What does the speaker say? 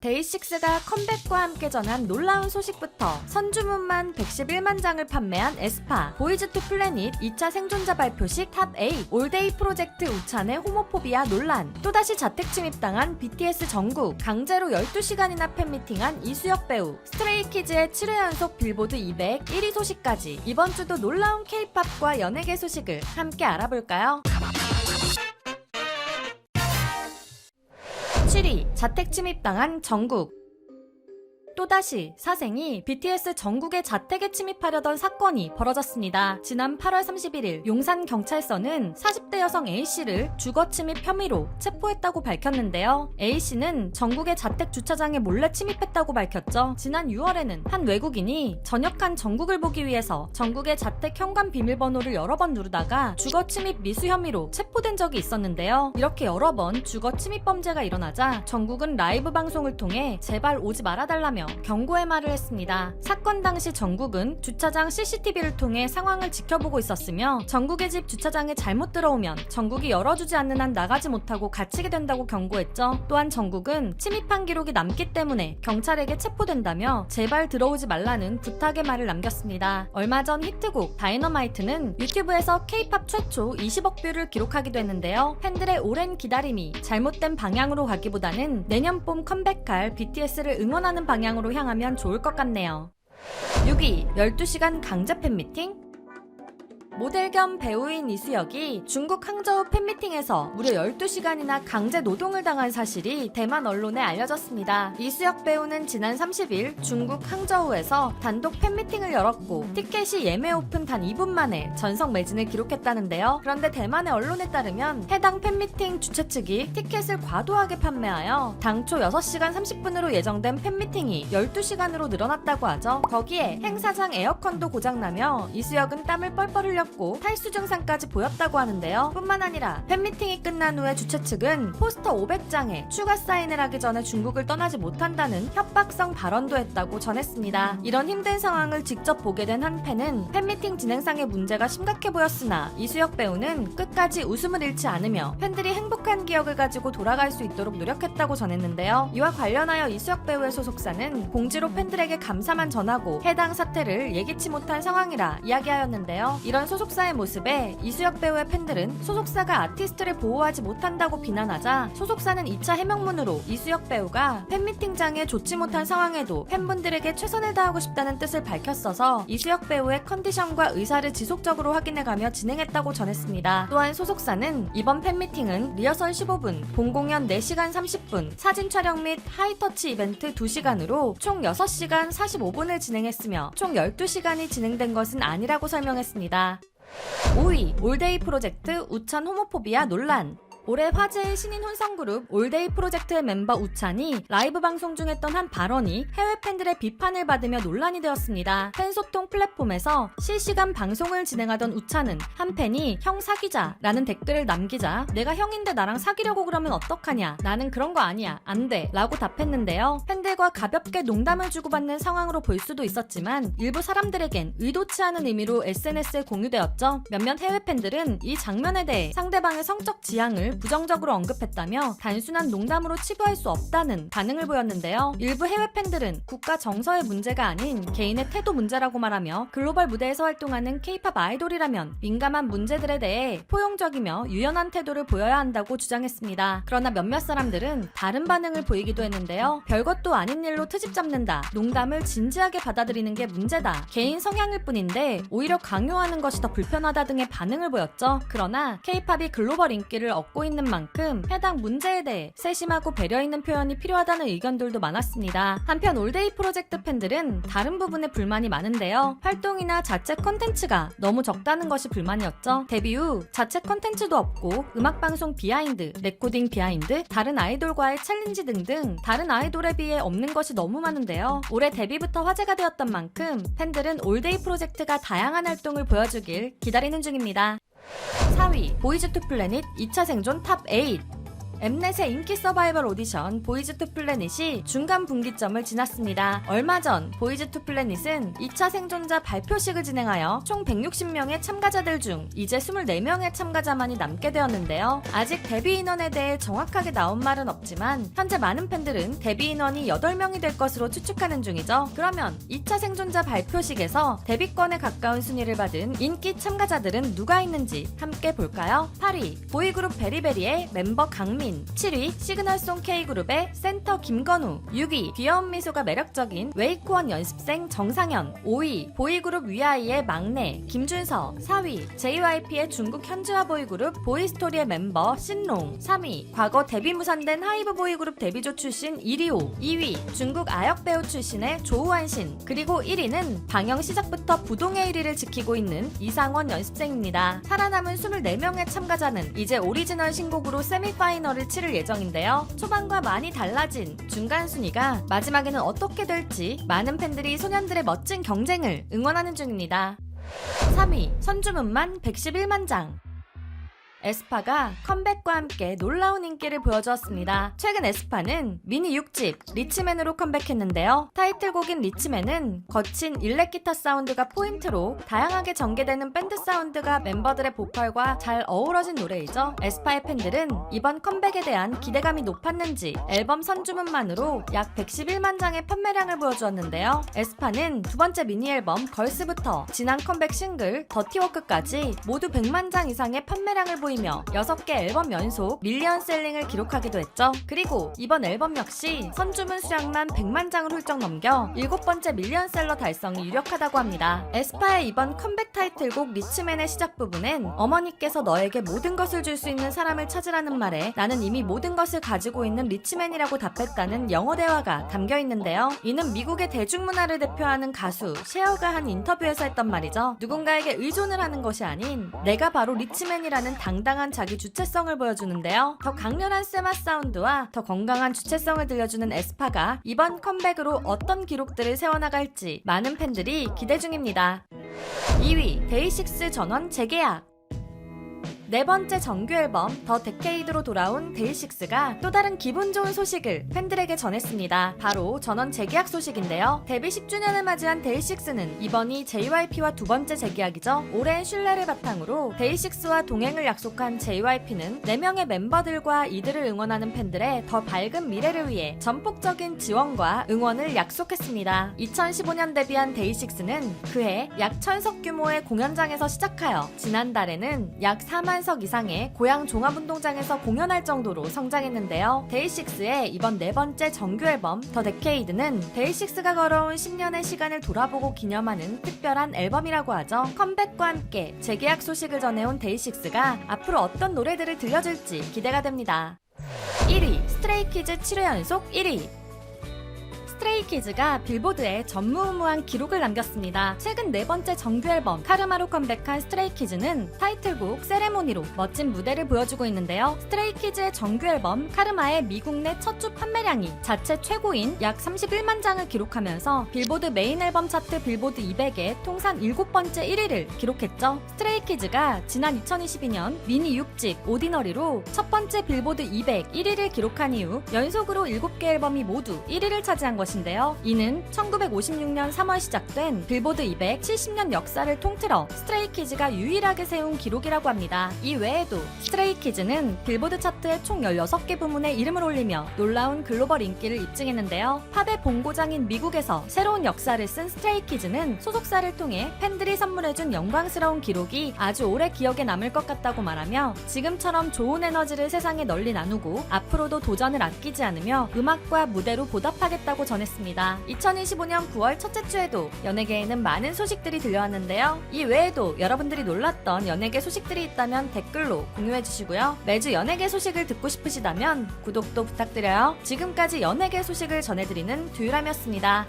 데이식스가 컴백과 함께 전한 놀라운 소식부터 선주문만 111만 장을 판매한 에스파, 보이즈 투 플래닛 2차 생존자 발표식 탑8, 올데이 프로젝트 우찬의 호모포비아 논란, 또다시 자택 침입당한 BTS 정국, 강제로 12시간이나 팬미팅한 이수혁 배우, 스트레이키즈의 7회 연속 빌보드 200 1위 소식까지 이번 주도 놀라운 K-팝과 연예계 소식을 함께 알아볼까요? 7위, 자택 침입당한 정국. 또다시 사생이 BTS 정국의 자택에 침입하려던 사건이 벌어졌습니다. 지난 8월 31일 용산경찰서는 40대 여성 A씨를 주거침입 혐의로 체포했다고 밝혔는데요. A씨는 정국의 자택 주차장에 몰래 침입했다고 밝혔죠. 지난 6월에는 한 외국인이 전역한 정국을 보기 위해서 정국의 자택 현관 비밀번호를 여러 번 누르다가 주거침입 미수 혐의로 체포된 적이 있었는데요. 이렇게 여러 번 주거침입 범죄가 일어나자 정국은 라이브 방송을 통해 제발 오지 말아달라며 경고의 말을 했습니다. 사건 당시 정국은 주차장 CCTV를 통해 상황을 지켜보고 있었으며 정국의 집 주차장에 잘못 들어오면 정국이 열어주지 않는 한 나가지 못하고 갇히게 된다고 경고했죠. 또한 정국은 침입한 기록이 남기 때문에 경찰에게 체포된다며 제발 들어오지 말라는 부탁의 말을 남겼습니다. 얼마 전 히트곡 다이너마이트는 유튜브에서 K-팝 최초 20억 뷰를 기록하기도 했는데요. 팬들의 오랜 기다림이 잘못된 방향으로 가기보다는 내년 봄 컴백할 BTS를 응원하는 방향으로 향하면 좋을 것 같네요. 6위, 12시간 강제 팬미팅? 모델 겸 배우인 이수혁이 중국 항저우 팬미팅에서 무려 12시간이나 강제 노동을 당한 사실이 대만 언론에 알려졌습니다. 이수혁 배우는 지난 30일 중국 항저우에서 단독 팬미팅을 열었고 티켓이 예매 오픈 단 2분 만에 전석 매진을 기록했다는데요. 그런데 대만의 언론에 따르면 해당 팬미팅 주최 측이 티켓을 과도하게 판매하여 당초 6시간 30분으로 예정된 팬미팅이 12시간으로 늘어났다고 하죠. 거기에 행사장 에어컨도 고장나며 이수혁은 땀을 뻘뻘 흘렸고 탈수 증상까지 보였다고 하는데요. 뿐만 아니라 팬미팅이 끝난 후에 주최 측은 포스터 500장에 추가 사인을 하기 전에 중국을 떠나지 못한다는 협박성 발언도 했다고 전했습니다. 이런 힘든 상황을 직접 보게 된 한 팬은 팬미팅 진행상의 문제가 심각해 보였으나 이수혁 배우는 끝까지 웃음을 잃지 않으며 팬들이 행복한 기억을 가지고 돌아갈 수 있도록 노력했다고 전했는데요. 이와 관련하여 이수혁 배우의 소속사는 공지로 팬들에게 감사만 전하고 해당 사태를 예기치 못한 상황이라 이야기하였는데요. 이런 소속사의 모습에 이수혁 배우의 팬들은 소속사가 아티스트를 보호하지 못한다고 비난하자 소속사는 2차 해명문으로 이수혁 배우가 팬미팅장에 좋지 못한 상황에도 팬분들에게 최선을 다하고 싶다는 뜻을 밝혔어서 이수혁 배우의 컨디션과 의사를 지속적으로 확인해가며 진행했다고 전했습니다. 또한 소속사는 이번 팬미팅은 리허설 15분, 본공연 4시간 30분, 사진 촬영 및 하이터치 이벤트 2시간으로 총 6시간 45분을 진행했으며 총 12시간이 진행된 것은 아니라고 설명했습니다. 5위, 올데이 프로젝트 우찬 호모포비아 논란. 올해 화제의 신인 혼성그룹 올데이 프로젝트의 멤버 우찬이 라이브 방송 중 했던 한 발언이 해외 팬들의 비판을 받으며 논란이 되었습니다. 팬소통 플랫폼에서 실시간 방송을 진행하던 우찬은 한 팬이 형 사귀자 라는 댓글을 남기자 내가 형인데 나랑 사귀려고 그러면 어떡하냐, 나는 그런 거 아니야, 안 돼 라고 답했는데요. 팬들과 가볍게 농담을 주고받는 상황으로 볼 수도 있었지만 일부 사람들에겐 의도치 않은 의미로 SNS에 공유되었죠. 몇몇 해외 팬들은 이 장면에 대해 상대방의 성적 지향을 부정적으로 언급했다며 단순한 농담으로 치부할 수 없다는 반응을 보였는데요. 일부 해외 팬들은 국가 정서의 문제가 아닌 개인의 태도 문제라고 말하며 글로벌 무대에서 활동하는 K-팝 아이돌이라면 민감한 문제들에 대해 포용적이며 유연한 태도를 보여야 한다고 주장했습니다. 그러나 몇몇 사람들은 다른 반응을 보이기도 했는데요. 별것도 아닌 일로 트집 잡는다, 농담을 진지하게 받아들이는 게 문제다, 개인 성향일 뿐인데 오히려 강요하는 것이 더 불편하다 등의 반응을 보였죠. 그러나 K-팝이 글로벌 인기를 얻고 있는 만큼 해당 문제에 대해 세심하고 배려 있는 표현이 필요하다는 의견들도 많았습니다. 한편 올데이 프로젝트 팬들은 다른 부분에 불만이 많은데요. 활동이나 자체 컨텐츠가 너무 적다는 것이 불만이었죠. 데뷔 후 자체 컨텐츠도 없고 음악방송 비하인드, 레코딩 비하인드, 다른 아이돌과의 챌린지 등등 다른 아이돌에 비해 없는 것이 너무 많은데요. 올해 데뷔부터 화제가 되었던 만큼 팬들은 올데이 프로젝트가 다양한 활동을 보여주길 기다리는 중입니다. 4위, 보이즈 투 플래닛 2차 생존 탑8. 엠넷의 인기 서바이벌 오디션 보이즈 투 플래닛이 중간 분기점을 지났습니다. 얼마 전 보이즈 투 플래닛은 2차 생존자 발표식을 진행하여 총 160명의 참가자들 중 이제 24명의 참가자만이 남게 되었는데요. 아직 데뷔 인원에 대해 정확하게 나온 말은 없지만 현재 많은 팬들은 데뷔 인원이 8명이 될 것으로 추측하는 중이죠. 그러면 2차 생존자 발표식에서 데뷔권에 가까운 순위를 받은 인기 참가자들은 누가 있는지 함께 볼까요? 8위 보이그룹 베리베리의 멤버 강민, 7위 시그널송 K그룹의 센터 김건우, 6위 귀여운 미소가 매력적인 웨이크원 연습생 정상현, 5위 보이그룹 위아이의 막내 김준서, 4위 JYP의 중국 현지화 보이그룹 보이스토리의 멤버 신롱, 3위 과거 데뷔 무산된 하이브 보이그룹 데뷔조 출신 이리오, 2위 중국 아역 배우 출신의 조우환신, 그리고 1위는 방영 시작부터 부동의 1위를 지키고 있는 이상원 연습생입니다. 살아남은 24명의 참가자는 이제 오리지널 신곡으로 세미파이널을 치를 예정인데요. 초반과 많이 달라진 중간 순위가 마지막에는 어떻게 될지 많은 팬들이 소년들의 멋진 경쟁을 응원하는 중입니다. 3위 선주문만 111만 장. 에스파가 컴백과 함께 놀라운 인기를 보여주었습니다. 최근 에스파는 미니 6집 리치맨으로 컴백했는데요. 타이틀곡인 리치맨은 거친 일렉 기타 사운드가 포인트로 다양하게 전개되는 밴드 사운드가 멤버들의 보컬과 잘 어우러진 노래이죠. 에스파의 팬들은 이번 컴백에 대한 기대감이 높았는지 앨범 선주문만으로 약 111만 장의 판매량을 보여주었는데요. 에스파는 두 번째 미니 앨범 걸스부터 지난 컴백 싱글 더티워크까지 모두 100만 장 이상의 판매량을 보이며 6개 앨범 연속 밀리언 셀링을 기록하기도 했죠. 그리고 이번 앨범 역시 선주문 수량만 100만 장을 훌쩍 넘겨 7번째 밀리언셀러 달성이 유력하다고 합니다. 에스파의 이번 컴백 타이틀곡 리치맨의 시작 부분엔 어머니께서 너에게 모든 것을 줄 수 있는 사람을 찾으라는 말에 나는 이미 모든 것을 가지고 있는 리치맨이라고 답했다는 영어 대화가 담겨 있는데요. 이는 미국의 대중문화를 대표하는 가수 셰어가 한 인터뷰에서 했던 말이죠. 누군가에게 의존을 하는 것이 아닌 내가 바로 리치맨이라는 당당한 자기 주체성을 보여주는데요. 더 강렬한 세마 사운드와 더 건강한 주체성을 들려주는 에스파가 이번 컴백으로 어떤 기록들을 세워나갈지 많은 팬들이 기대 중입니다. 2위 데이식스 전원 재계약. 네 번째 정규 앨범 더 데케이드로 돌아온 데이식스가 또 다른 기분 좋은 소식을 팬들에게 전했습니다. 바로 전원 재계약 소식인데요. 데뷔 10주년을 맞이한 데이식스는 이번이 JYP와 두 번째 재계약이죠. 오랜 신뢰를 바탕으로 데이식스와 동행을 약속한 JYP는 4명의 멤버들과 이들을 응원하는 팬들의 더 밝은 미래를 위해 전폭적인 지원과 응원을 약속했습니다. 2015년 데뷔한 데이식스는 그해 약 1000석 규모의 공연장에서 시작하여 지난달에는 약 4만 석 이상의 고양 종합운동장에서 공연할 정도로 성장했는데요. 데이식스의 이번 네 번째 정규 앨범 더 데케이드는 데이식스가 걸어온 10년의 시간을 돌아보고 기념하는 특별한 앨범이라고 하죠. 컴백과 함께 재계약 소식을 전해온 데이식스가 앞으로 어떤 노래들을 들려줄지 기대가 됩니다. 1위 스트레이키즈 7회 연속 1위. 스트레이키즈가 빌보드에 전무후무한 기록을 남겼습니다. 최근 네 번째 정규 앨범 카르마로 컴백한 스트레이키즈는 타이틀곡 세레모니로 멋진 무대를 보여주고 있는데요. 스트레이키즈의 정규 앨범 카르마의 미국 내 첫 주 판매량이 자체 최고인 약 31만 장을 기록하면서 빌보드 메인 앨범 차트 빌보드 200의 통산 7번째 1위를 기록했죠. 스트레이키즈가 지난 2022년 미니 6집 오디너리로 첫 번째 빌보드 200 1위를 기록한 이후 연속으로 7개 앨범이 모두 1위를 차지한 것입니다. 이는 1956년 3월 시작된 빌보드 200 70년 역사를 통틀어 스트레이키즈가 유일하게 세운 기록이라고 합니다. 이 외에도 스트레이키즈는 빌보드 차트의 총 16개 부문에 이름을 올리며 놀라운 글로벌 인기를 입증했는데요. 팝의 본고장인 미국에서 새로운 역사를 쓴 스트레이키즈는 소속사를 통해 팬들이 선물해준 영광스러운 기록이 아주 오래 기억에 남을 것 같다고 말하며 지금처럼 좋은 에너지를 세상에 널리 나누고 앞으로도 도전을 아끼지 않으며 음악과 무대로 보답하겠다고 전했습니다. 2025년 9월 첫째 주에도 연예계에는 많은 소식들이 들려왔는데요. 이 외에도 여러분들이 놀랐던 연예계 소식들이 있다면 댓글로 공유해주시고요. 매주 연예계 소식을 듣고 싶으시다면 구독도 부탁드려요. 지금까지 연예계 소식을 전해드리는 듀유람이었습니다.